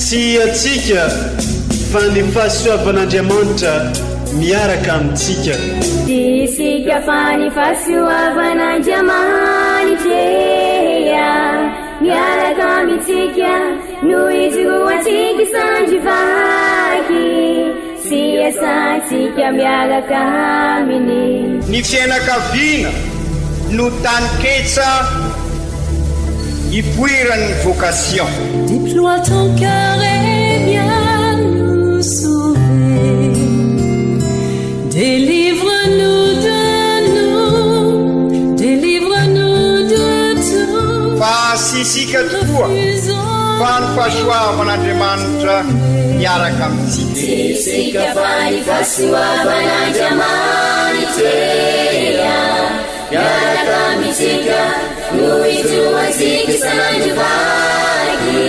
sy atsika fa ny fahasoavan'Andriamanitra miaraka amintsika. Isika fa ny fahasoavan'Andriamanitra miaraka amintsika noho izy roantsika sandrivaky sy asantsika miaraka aminy. Ny fianakaviana no taniketsa ipoiran'ny vocation. Déploie ton cœur et viens nous sauver. Délivre-nous de nous, délivre-nous de tout. Fa sisika tokoa fa ny fahasoavan'Andriamanitra miaraka amintsika. Sisika fa ny fahasoavan'Andriamanitra miaraka amintsika noho izy roantsika sandrivaky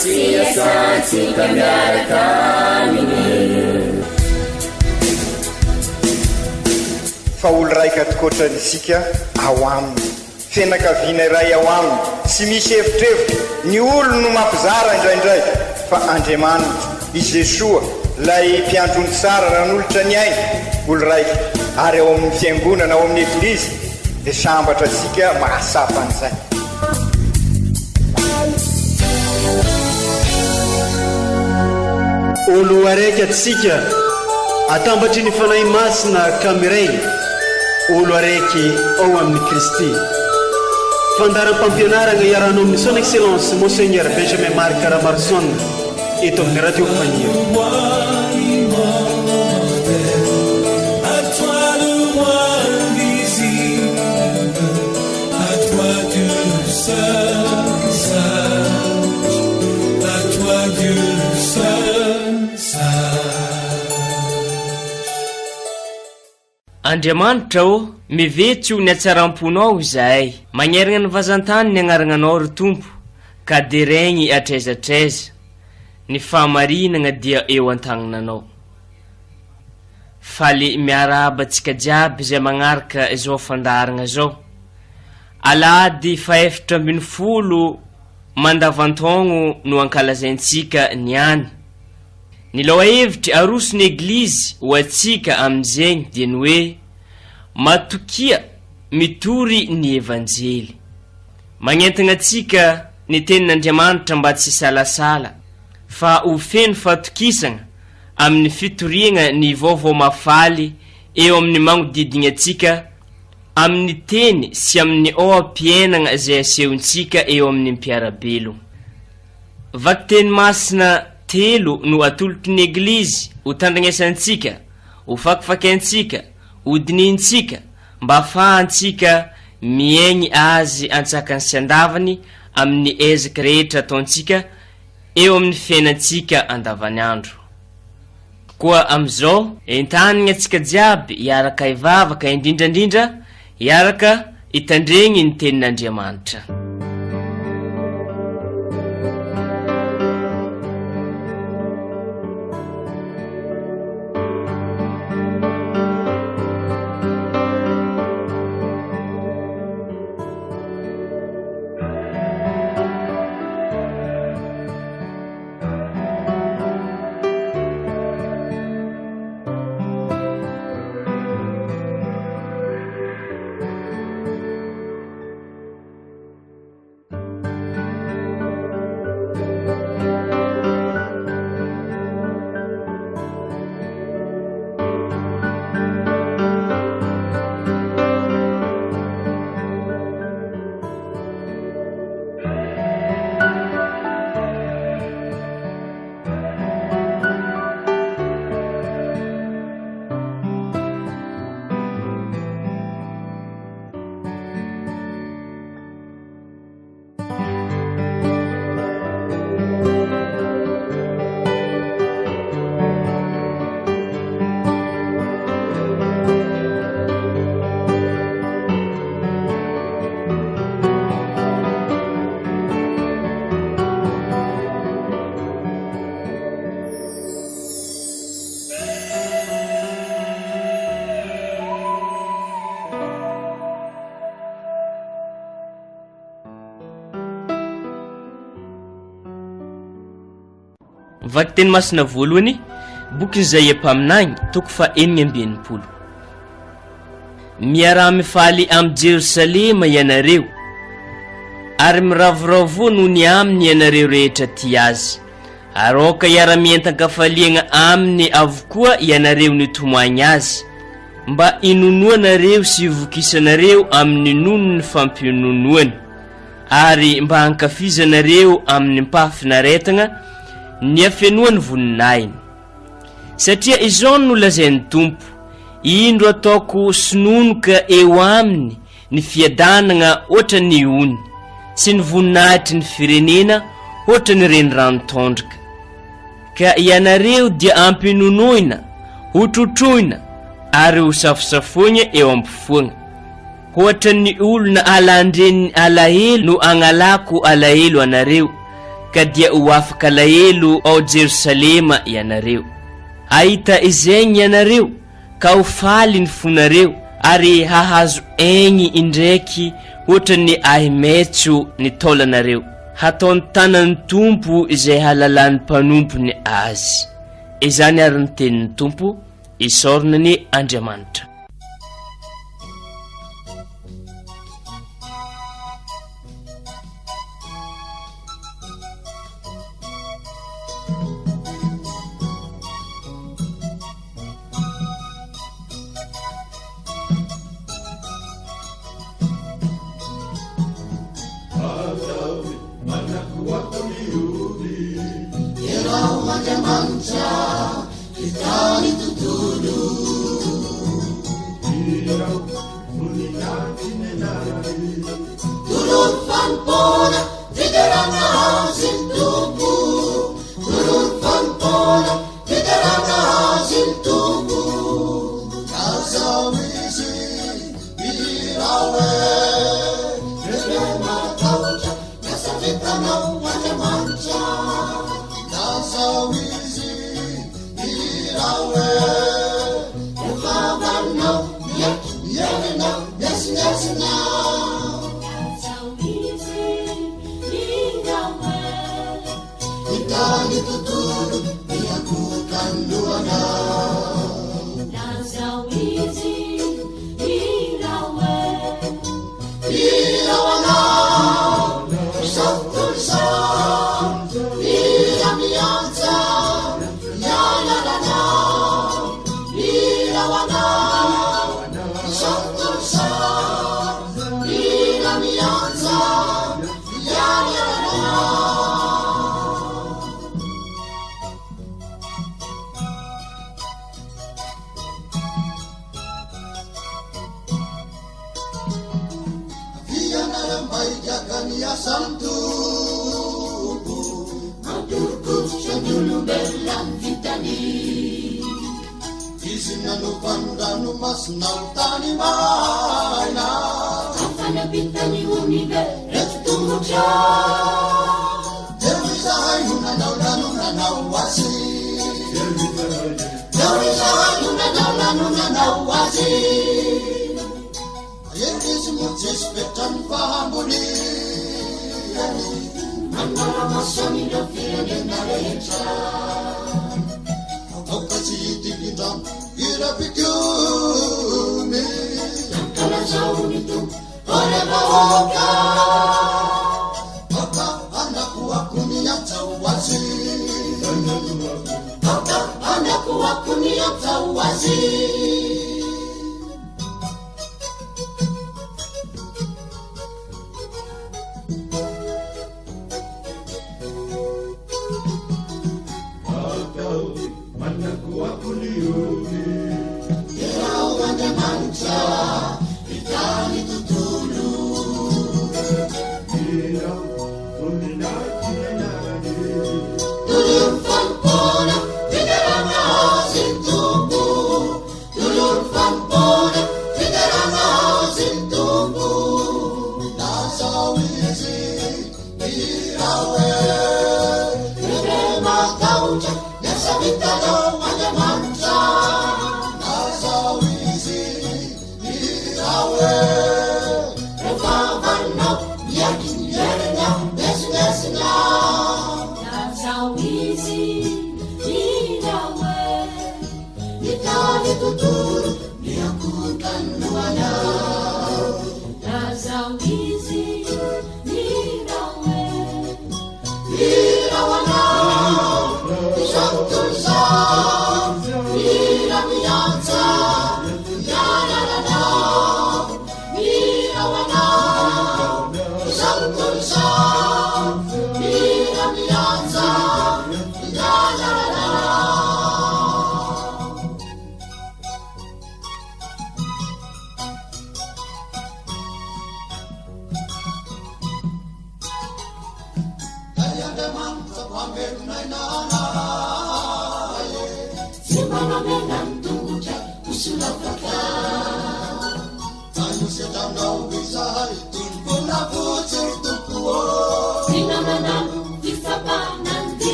sy asantsika miaraka aminy. Fa olo raika atokotran'isika ao aminy, fianakaviana iray ao aminy, sy misy hevitrevitra ny olo no mampizara indraindray fa Andriamanitra i Jesoa lay mpiandrony tsara ranolotra ny aina olo raika ary ao amin'ny fiangonana ao amin'ny eglizy dia sambatra antsika mahasapan'izay. Olo araiky atsika atambatry ny fanahy masina kamiray, olo araiky ao amin'ny Kristy. Fandaram-pampianarana iaranao amin'ny son excellence Monseigneur Benjamin Marc Caramarson eto amin'ny radio Fania. Andriamanitra o mivetsy ho ny atsaram-ponao izahay, magneragna ny vazantany ny agnarananao ry Tompo, ka deregny atrezatreza ny fahamarinagna dia eo an-tagnananao. Faly miarahaba antsika jiaby izay magnaraka izao fandaragna zao. Alady faefatra ambin'ny folo mandavan-taogno no ankalazaintsika niany. Ny loha-hevitry arosony eglizy ho atsika amin'izegny dia ny hoe matokia mitory ny evanjely. Magnentagna atsika ny tenin'Andriamanitra mba tsy salasala, fa ho feno fatokisagna amin'ny fitoriagna ny vaovao mafaly eo amin'ny magnodidigna atsika amin'ny teny sy amin'ny oam-piainagna izay asehontsika eo amin'ny mpiarabelo. Vaky teny masina telo no atolotry ny eglizy ho tandrignesantsika, ho fakifakiantsika, ho dinintsika mba ahafahantsika miaigny azy antsakany sy andavany amin'ny ezaka rehetra ataontsika eo amin'ny fiainantsika andavanyandro. Koa amizao entanigna atsika jiaby iaraka ivavaka indrindrandrindra iaraka itandregny ny tenin'Andriamanitra. vaky teny masina voalohany bokin'izay empaminagny toko fa 9:20 miara mifaly am Jerusalema ianareo ary miravoravo noho ny aminy ianareo rehetra ty azy aroka iara-mientan-kafaliagna aminy avokoa ianareo ny tomoagny azy mba inonoanareo sy ivokisanareo amin'ny nono ny fampiononoany ary mba hankafizanareo amin'ny mpafinaretagna ny afenoany voninahiny satria izao no lazainy tompo indro ataoko sinonoka eo aminy ny fiadanagna ohatra ny ony sy ny voninahitry ny firenena ohatra ny renirano-tondroka ka ianareo dia ampinonoina hotrotroina ary ho safosafoigna eo ampifoagna ohatra ny olona alandren'ny alahelo no agnalako alahelo anareo ka dia ho afaka alahelo ao Jerusalema ianareo ahita izegny ianareo ka ho faly ny fonareo ary hahazo aigny indraiky ohatra ny ahimetso ny taolanareo hataony tanan'ny tompo izay halalan'ny mpanompony azy izany ary ny tenin'ny tompo isorona ny Andriamanitra.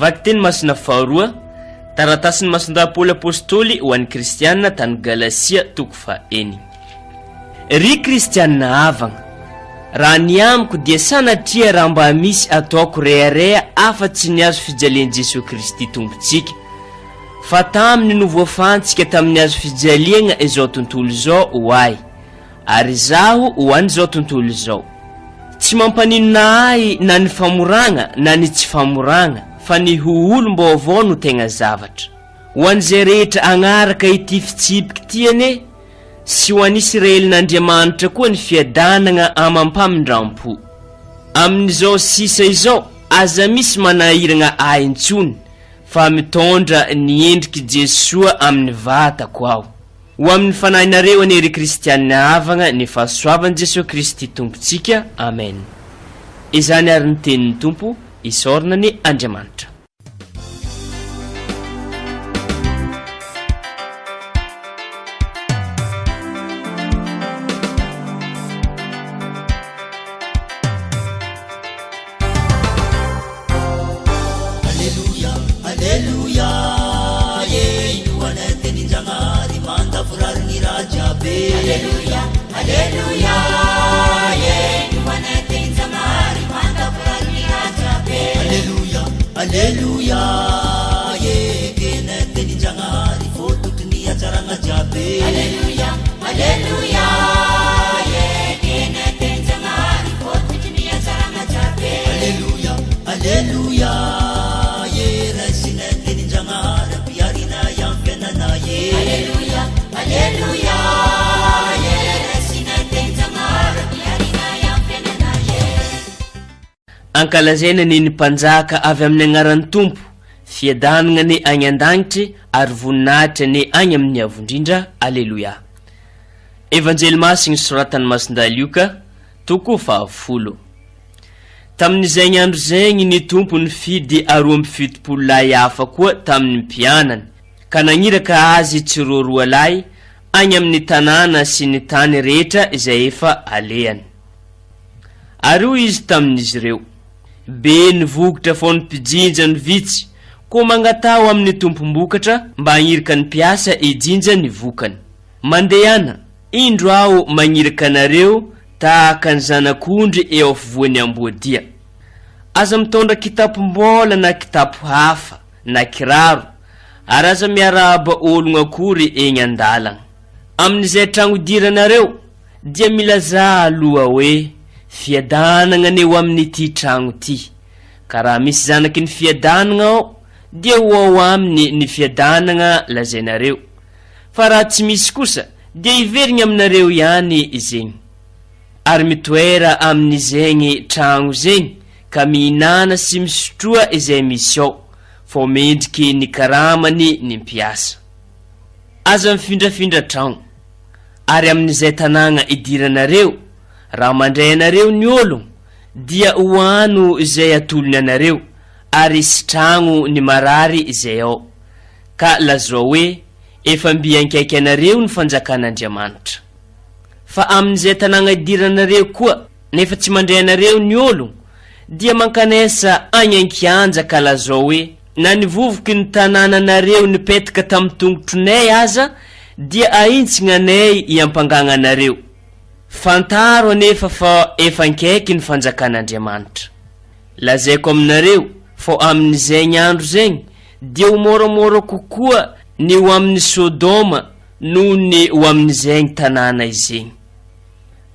Vaky teny masina faharoa taratasiny masindapoly apôstôly ho an'ny kristianina tany Galasia toko fahaeniny. Ry kristianina havagna, raha ny amiko dia sanatria raha mba misy ataoko rehareha afa-tsy ny azo fijalian'i Jesosy Kristy tompontsika, fa taminy no voafantsika tamin'ny azo fijaliana izao tontolo izao ho ahy, ary zaho ho an'izao tontolo izao. Tsy mampaninona ahy na ny famoragna na ny tsy famoragna, fa ny olo mbao no tegna zavatra. Ho an'izay rehetra agnaraka ity fitsipika tiane, sy ho an'ny Israelin'Andriamanitra koa ny fiadanagna amampamindrampo. Amin'izao sisa izao, aza misy manahiragna ahy intsony, fa mitondra ny endriky Jesoa amin'ny vatako aho. Ho amin'ny fanahinareo any ry kristianina havagna ny fahasoavan'i Jesosy Kristy tompontsika. Amen. Izany ary ny tenin'ny Tompo, isorana ny Andriamanitra. Ankalazaina ny mpanjaka avy amin'ny agnaran'ny Tompo, fiadanana ny agny an-dagnitry ary voninahitra ny agny amin'ny avondrindra. Alleluia. Evanjely masiny soratany Masindahy Lioka toko 10. Tamin'izay ny andro zegny ny tompo nifidy 27 lahy hafa koa tamin'ny mpianany ka nagniraka azy tsiroroa lahy agny amin'ny tanàna sy ny tany rehetra izay efa alehany. Ary hoy izy tamin'izy ireo, be nivokotra fao ny mpijinja ny vitsy koa mangatao amin'ny tompombokatra mba hagniraka ny mpiasa ijinja ny vokany. Mandehana indro aho magniraka anareo tahaka ny zanak'ondry eo afovoany amboadia. Aza mitondra kitapo-mbola na kitapo hafa na kiraro ary aza miarahaba ologno akory eny an-dalagna. Amin'izay tragno idiranareo dia milaza aloha hoe fiadanagna eo amin'ity tragno ty. Ka raha misy zanaky ny fiadanagna ao dia ho ao aminy ny fiadanagna lazainareo. Fa raha tsy misy kosa dia iverigny aminareo ihany izegny. Ary mitoera amin'izegny tragno zegny ka mihinana sy misotroa izay misy ao, fao mendriky ny karamany ny mpiasa. Aza mifindrafindra tragno ary amin'izay tanàgna idiranareo raha mandray anareo ny ologno dia hoano izay atolony anareo ary sitragno ny marary izay ao. Ka lazao hoe efa mbiankaiky anareo ny fanjakan'Andriamanitra. Fa amin'izay tanàgna idiranareo koa nefa tsy mandray anareo ny ologno dia mankanesa agny ankianja ka lazao hoe na nivovoky ny tanànanareo nipetaka tamin'ny tongotronay aza dia aintsigna anay iampangagna anareo. Fantaro anefa fa efa ankaiky ny fanjakan'Andriamanitra. Lazaiko aminareo fa amin'izay ny andro zegny dia ho moramora kokoa ny ho amin'ny Sodoma noho ny ho amin'izay ny tanàna izegny.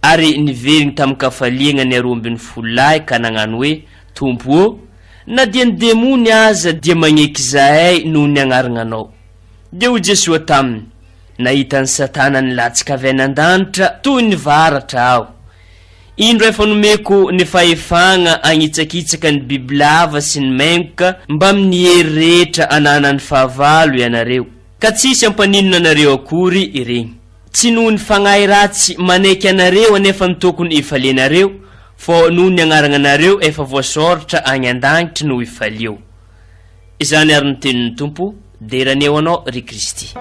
Ary niverigny tamin'ny kafaliagna ny 12 lahy ka nagnano hoe, Tompo ô, na dia ny demony aza dia magneky zahay noho ny agnarananao. Dia ho Jesosy taminy, nahita ny Satana nilatsaka avy an-danitra toy ny varatra aho. Indro efa nomeko ny fahefagna agnitsakitsaka ny bibilava sy ny maimboka mba amin'ny hery rehetra ananany fahavalo ianareo. Ka tsisy ampaninona anareo akory ireny. Tsy noho ny fagnahy ratsy manaiky anareo anefa mitokony ifalianareo, fa noho ny agnarananareo efa voasoratra agny an-dagnitry no ifalio. Izany ary ny tenin'ny Tompo, deraneo anao ry Kristy.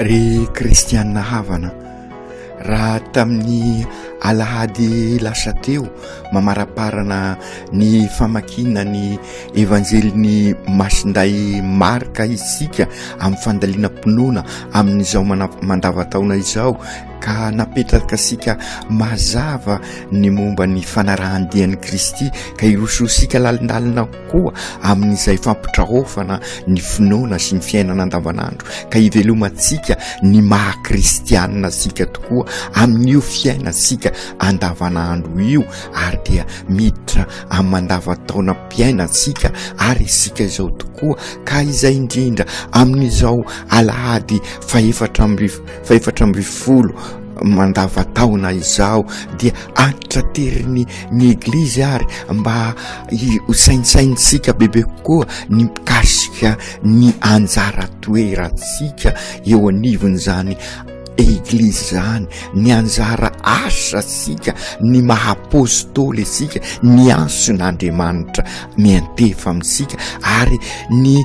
Ry kristianina havana, raha tamin'ny alahady lasa teo mamaraparana ny famakina ny evanjeliny Masindahy Marka isika amin'ny fandaliana-pinoana amin'izao mandavataona izao, ka napetraka sika mazava ny momba ny fanarahandian'i Kristy ka irososika lalindalina koa amin'izay fampitrahofana ny finoana sy ny fiainana andavanandro, ka ivelomatsika ny maha-kristianina sika tokoa amin'io fiaina sika andavanandro io, ary dia miditra amin'ny mandavataona mpiaina sika ary sika izao tokoa. Ka izay indrindra amin'izao alahady faefatra amby folo mandavataona izao dia antitra teriny ny eglizy ary mba hosainsaintsika bebe koa ny mikasika ny anjara toeratsika eo anivon'izany eglizy zany, ny anjara asa sika, ny maha-apôstôly sika, ny anson'Andriamanitra miantefa amintsika ary ny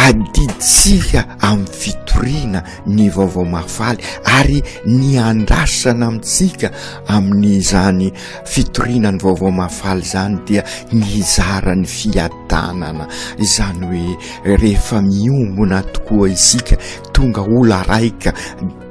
adiditsika amin'ny fitoriana ny vaovao mafaly ary ny andrasana amintsika amin'izany fitoriana ny vaovao mafaly zany dia nizara ny fiadanana, izany hoe rehefa miombona tokoa isika tonga ola raika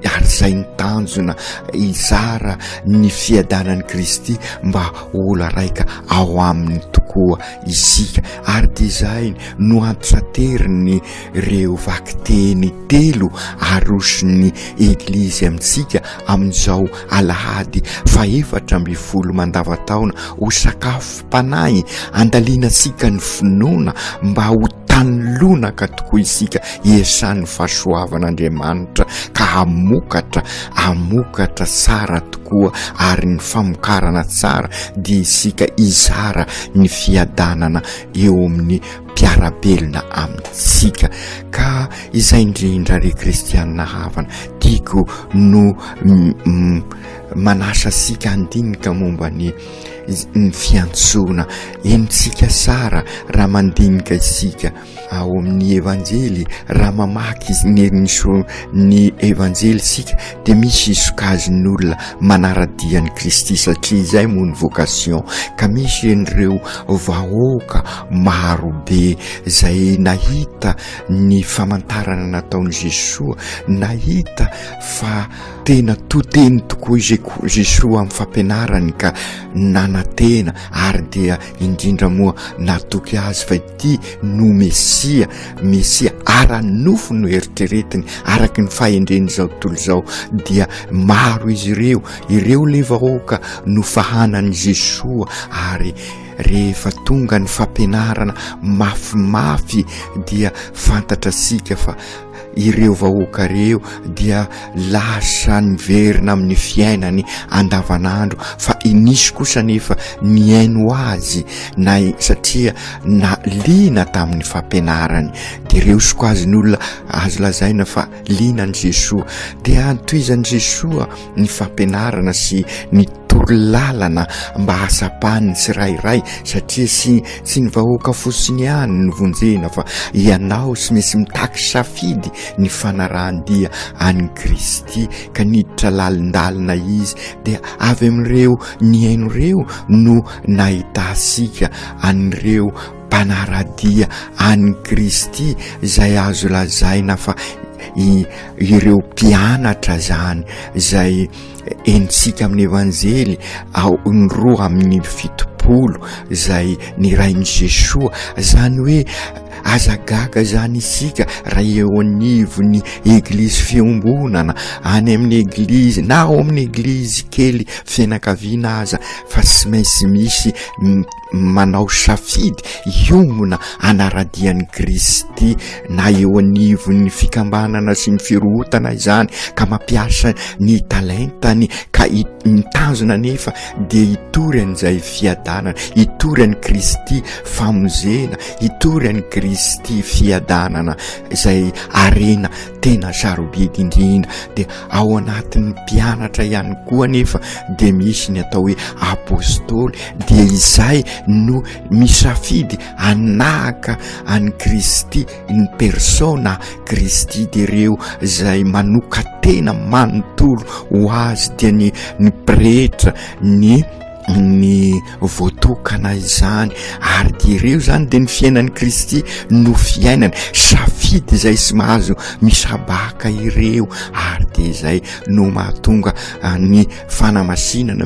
ary zay nitanjona izara ny fiadanan'i Kristy mba ola raika ao aminy tokoa isika. Ary dia zay no antitra teriny reo vakiteny teny telo aroson'ny eglizy amintsika amin'izao alahady 14 mandavataona ho sakafo mpanahy andalianasika ny finoana mba ho tanolonaka tokoa isika iasan'ny fahasoavan'Andriamanitra ka amokatra tsara tokoa ary ny famokarana tsara dia isika izara ny fiadanana eo amin'ny mpiarabelona amintsika. Ka izay indrindra re kristianina havana tiako no manasa sika andinika momba ny fiantsona enitsika sara raha mandinika isika ao amin'ny evanjely raha mamaky ny evanjely sika dia misy isokazin'olona manaradian'i Kristy satria izay moa ny vocation ka misy ireo vahoaka marobe izay nahita ny famantarana nataon'i Jesoa, nahita fa tena toteny tokoa Jesoa amin'ny fampianarany ka nanantena ary dia indrindra moa natoky azy fa ity no Mesia ara-nofo no eritreretiny araky ny fahendreny zao tontolo zao dia maro izy ireo le vahoaka no fahanan'i Jesoa ary rehefa tonga ny fampianarana mafimafy dia fantatra sika fa ireo vahoaka reo dia lasa niverina amin'ny fiainany andavanandro fa inisy kosa nefa miaino azy satria na lina tamin'ny fampianarany dia ireo sokazin'olona azo lazaina fa linan'i Jesoa dia antoizan'i Jesoa ny fampianarana sy ny torolalana mba hasapahany tsirairay satria sy ny vahoaka fosiny ihany ny vonjena fa ianao sy misy mitaky safidy ny fanarahan-dia an'i Kristy ka niditra lalindalina izy dia avy amin'ireo niaino ireo no nahitasika an'ireo mpanaradia an'i Kristy izay azo lazaina fa ireo mpianatra zany izay enitsika amin'ny evanjely ny 2 amin'ny 70 izay nirain'i Jesoa zany hoe azagaga zany isika raha eo anivony eglizy fiombonana any amin'ny eglizy na ao amin'ny eglizy kely fianakaviana aza fa sy maintsy misy manao safidy hiomona anaradian'i Kristy na eo anivony fikambanana sy ny firohotana izany ka mampiasa ny talentany ka mitanjona nefa dia hitory an'izay fiadanana, hitory an'i Kristy famonjena, hitory an'i Kristy fiadanana izay arena tena sarobidy indrindra dia ao anatin'ny mpianatra ihany koa nefa dia misy ny atao hoe apôstôly dia izay no misafidy anahaka an'i Kristy ny persona Kristy dia ireo izay manoka tena manontolo ho azy dia ny pretra ny voatokana izany ary dia ireo zany dia ny fiainan'i Kristy no fiainany safidy izay sy mahazo misabaka ireo ary dia izay no mahatonga ny fanamasinana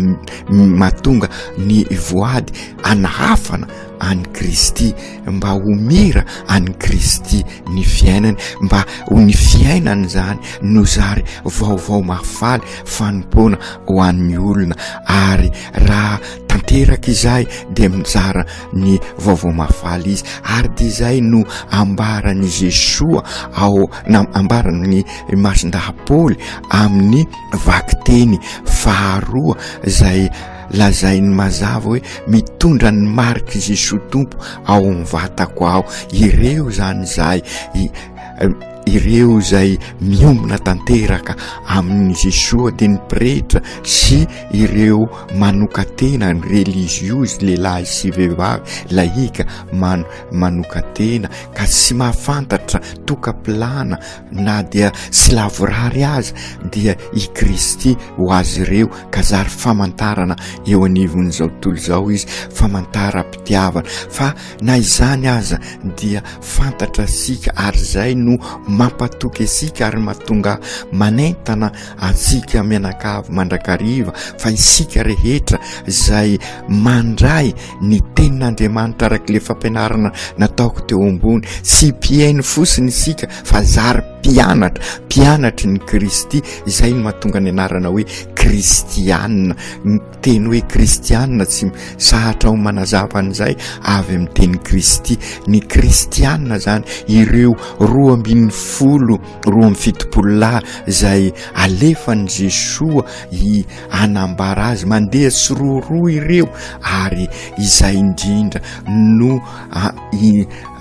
mahatonga ny voady anahafana an'i Kristy mba ho mira an'i Kristy ny fiainany mba ho ny fiainany zany no zary vaovao mafaly fanompona ho an'ny olona ary raha tanteraka izay dia mizara ny vaovao mafaly izy ary dia izay no ambaran'i Jesoa ambaran'ny masin-dahapoly amin'ny vakiteny 2 izay lazainy mazava hoe mitondra ny mariky Jesoa tompo ao amin'ny vatako ao ireo zany zay ireo izay miombona tanteraka amin'ny Jesoa dia ny pretra sy ireo manoka tena ny religiozy lehilahy sy vehivavy laika manoka tena ka sy mahafantatra tokaplana na dia sy lavorary aza dia i Kristy ho azy ireo ka zary famantarana eo anivon'izao tontolo izao izy famantara-pitiavana fa na izany aza dia fantatra sika ary zay no mampatoky isika ary mahatonga manentana atsika mianakavy mandrakariva fa isika rehetra izay mandray ny tenin'Andriamanitra araky le fampianarana nataoko teo ambony sy mpiaino fosiny isika fa zary mpianatry ny Kristy. Izay no mahatonga ny anarana hoe kristianina. Ny teny hoe kristianina tsy sahatra ho manazava an'izay avy amin'ny teny Kristy. Ny kristianina zany ireo 12,7 zay alefan'i Jesoa anambara azy mandeha siroroa ireo, ary izay indrindra no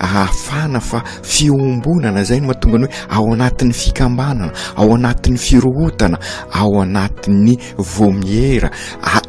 ahafana fa fiombonana. Zay no mahatonga ny hoe ao anatin'ny fikambanana, ao anatin'ny firohotana, ao anatin'ny vomiera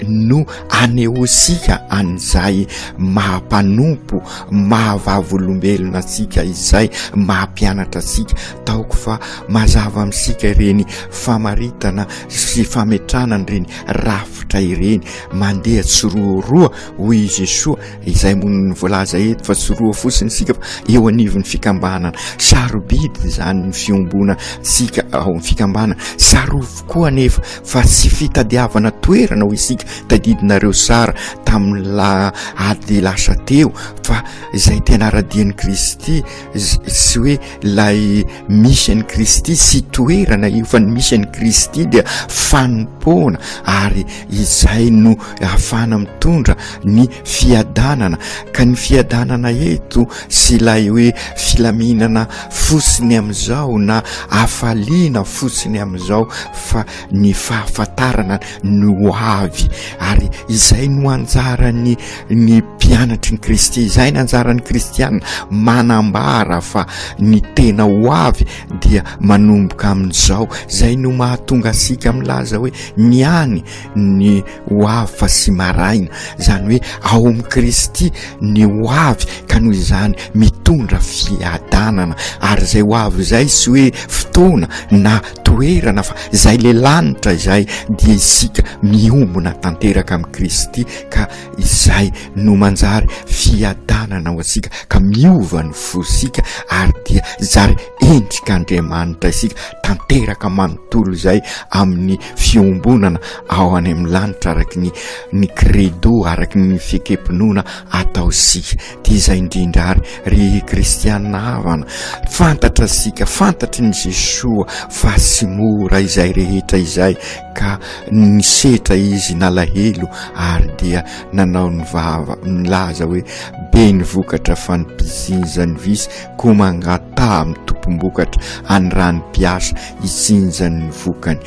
no anehoasika an'izay mahampanompo, mahavavolombelona atsika, izay mahampianatra atsika. Taoko fa mazava amintsika ireny famaritana sy fametrana ireny rafitra ireny mandeha tsiroaroa hoy Jesoa. Izay moa voalaza eto fa tsiroa fotsiny sika fa eo anivon'ny fikambanana. Sarobidy zany ny fiombona sika ao amin'ny fikambanana. Sarovy koa nefa fa tsy fitadiavana toerana hoy isika tadidinareo sara tamin'ny ady lasa teo, fa izay tena radian'ny Kristy sy hoe lay misy an'i Kristy sy toerana io, fa ny misy an'i Kristy dia fanompona, ary izay no ahafana mitondra ny fiadanana. Ka ny fiadanana eto sy lay hoe filaminana fotsiny amin'izao na afaliana fotsiny amin'izao, fa ny fahafantarana no avy. Ary izay no anjarany ny mpianatry ny Kristy, izay no anjarany kristianina, manambara fa ny tena ho avy dia manomboka amin'izao. Zay no mahatonga asika milaza hoe niany ny ho avy fa sy maraina, zany hoe ao amin'ny Kristy ny ho avy, ka noho izany mitondra fiadanana. Ary zay ho avy zay sy hoe fotoana na toerana, fa zay le lanitra izay dia isika miombona tanteraka amin'ny Kristy, ka izay no manjary fiadanana ho asika, ka miova ny fosika, ary dia zary endrika Andriamanitra isika tanteraka manontolo izay amin'ny fiombonana ao any amin'ny lanitra, araky ny credo, araky ny fikepinona atao sika. Dia izay indrindra ary ry kristianina havana, fantatra sika, fantatry ny Jesoa fa sy mora izay rehetra izay, ka nisetra izy nalahelo, ary dia nanao ny vava nilaza hoe be ny vokatra fanompizinjany visy ko mangata amin'ny tompombokatra any rany mpiasa isinjany vokany.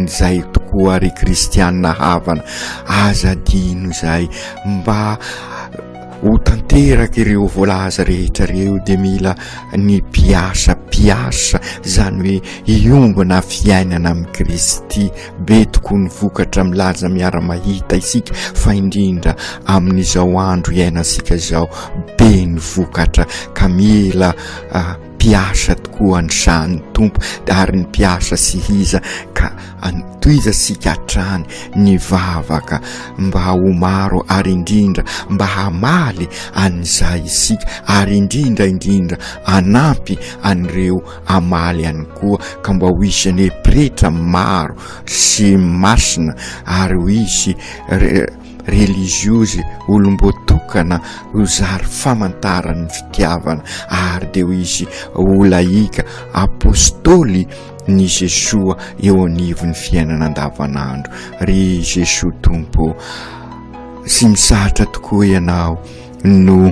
Izay tokoa ry kristianina havana, aza dino zay mba ho tanteraka ireo voalaza rehetra reo, de mila ny piasa zany hoe iombona fiainana amin'ny Kristy. Be toko ny vokatra milaza miara-mahita isika, fa indrindra amin'izao andro iainasika zao be ny vokatra, ka mila piasa tokoa androsan'ny tompo, ary ny piasa sy hiza ka antoiza sika hatrany ny vavaka mba ho maro, ary indrindra mba hamaly an'izay isika, ary indrindra anampy an'ireo amaly any koa, ka mba ho isany pretra maro sy masina, ary ho isy religiozy olombotokana ho zary famantarany fitiavana, ary de ho isy olaika apôstôly ny Jesoa eo anivon'ny fiainana andavanandro. Ry Jesoa tompo, sy misahatra tokoa ianao no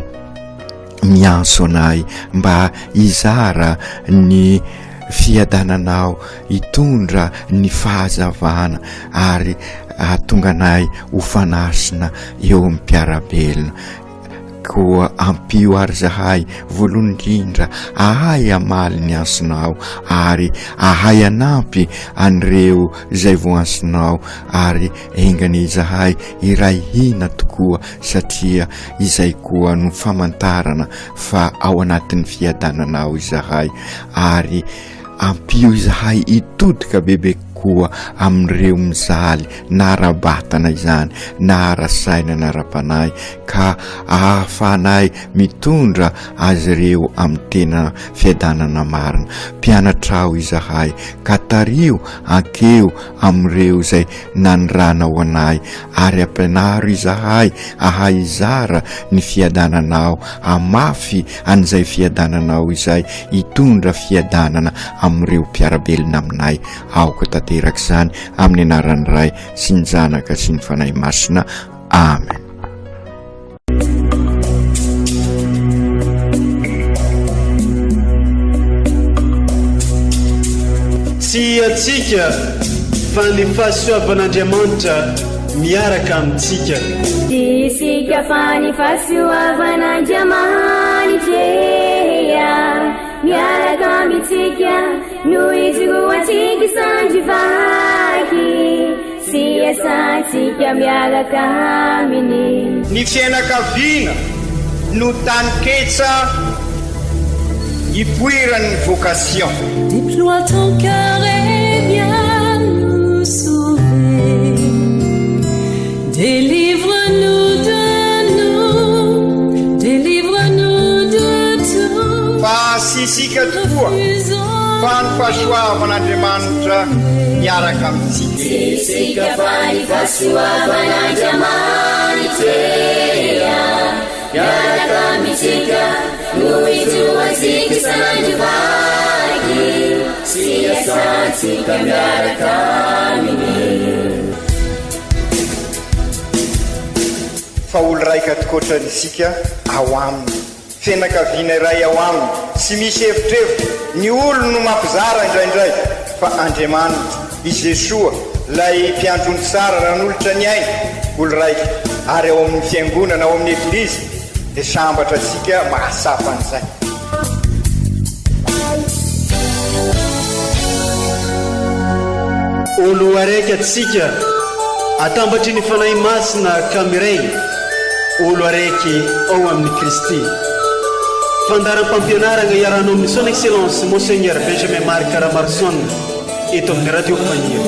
mianso anay mba izara ny fiadananao, hitondra ny fahazavana, ary ahatonga anay ho fanasina eo amin'ny mpiarabelona. Koa ampio ary zahay voalohany indrindra ahay amaly ny ansonao, ary ahay anampy an'ireo zay voansonao, ary engany zahay iray hina tokoa, satria izay koa no famantarana fa ao anatin'ny fiadananao izahay. Ary ampio izahay itodika bebe koa amin'ireo mizaly na ara-batana izany na ara-saina na ara-panahy ka ahafanay mitondra azy ireo amin'ny tena fiadanana marina. Mpianatra aho izahay ka tario ankeo amin'ireo izay nanirana ho anay ary ampianaro izahay ahay izara ny fiadananao, amafy an'izay fiadananao izay hitondra fiadanana amin'ireo mpiarabelona aminay. Aoka tanteraka izany amin'ny anaran'ny Ray sy ny Zanaka sy ny Fanahy Masina. Amen. Tsy atsika fa ny fahasoavan'Andriamanitra miaraka amintsika. Isika fa ny fahasoavan'Andriamanitra miaraka amintsika noho izy roantsika sandrivaky sy asantsika miaraka aminy. Ny fianakaviana no taniketsa ipoiran'ny vocation. Déploie ton cœur et viens nous sauver. Délivre-nous de nous, délivre-nous de tout. Fa sisika tokoa fa ny fahasoavan'Andriamanitra miaraka amintsika. Sisika fa ny fahasoavan'Andriamanitra miaraka amintsika noho izy roantsika sandrivaky sy asantsika miaraka aminy. Fa olo raika tokoatrany isika ao aminy, fianakaviana iray ao aminy, tsy misy hevitrevitra. Ny olo no mampizara indraindray fa Andriamanitra i Jesoa lay mpiandrony tsara ranolotra ny aina olo raika ary ao amin'ny fiangonana ao amin'ny eglizy dia sambatra antsika mahasafan'izay. Olo araiky atsika atambatry ny fanahy masina kamiray, olo araiky ao amin'ny Kristy. Fandaram-pampianarana iaranao amin'ny son excellence Monseigneur Benjamin Marc Caramarson eto amin'ny radio Fania.